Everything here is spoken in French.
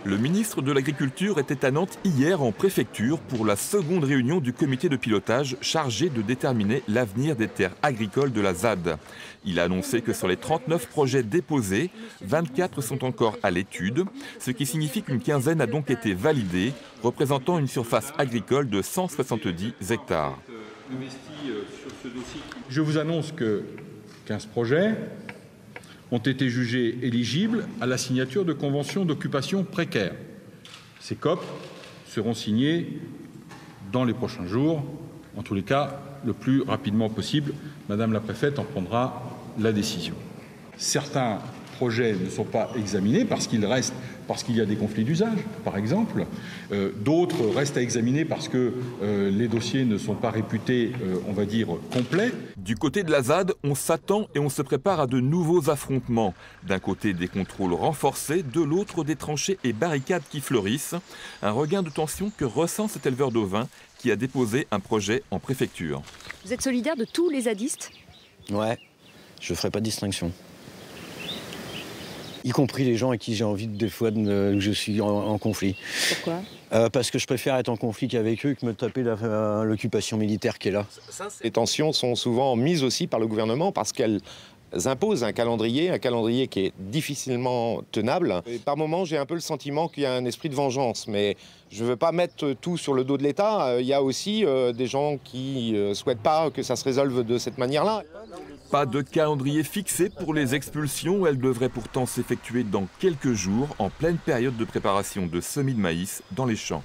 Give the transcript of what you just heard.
Le ministre de l'Agriculture était à Nantes hier en préfecture pour la seconde réunion du comité de pilotage chargé de déterminer l'avenir des terres agricoles de la ZAD. Il a annoncé que sur les 39 projets déposés, 24 sont encore à l'étude, ce qui signifie qu'une quinzaine a donc été validée, représentant une surface agricole de 170 hectares. Je vous annonce que 15 projets ont été jugés éligibles à la signature de conventions d'occupation précaire. Ces COP seront signés dans les prochains jours, en tous les cas le plus rapidement possible. Madame la préfète en prendra la décision. Certains projets ne sont pas examinés parce qu'il y a des conflits d'usage, par exemple. D'autres restent à examiner parce que les dossiers ne sont pas réputés, on va dire, complets. Du côté de la ZAD, on s'attend et on se prépare à de nouveaux affrontements. D'un côté, des contrôles renforcés, de l'autre, des tranchées et barricades qui fleurissent. Un regain de tension que ressent cet éleveur d'ovins qui a déposé un projet en préfecture. Vous êtes solidaire de tous les zadistes ? Ouais, je ne ferai pas de distinction. Y compris les gens avec qui j'ai envie des fois où je suis en conflit. Pourquoi ? Parce que je préfère être en conflit qu'avec eux que me taper l'occupation militaire qui est là. Les tensions sont souvent mises aussi par le gouvernement parce qu'elles imposent un calendrier qui est difficilement tenable. Et par moments, j'ai un peu le sentiment qu'il y a un esprit de vengeance, mais je ne veux pas mettre tout sur le dos de l'État. Il y a aussi des gens qui ne souhaitent pas que ça se résolve de cette manière-là. Pas de calendrier fixé pour les expulsions. Elles devraient pourtant s'effectuer dans quelques jours, en pleine période de préparation de semis de maïs dans les champs.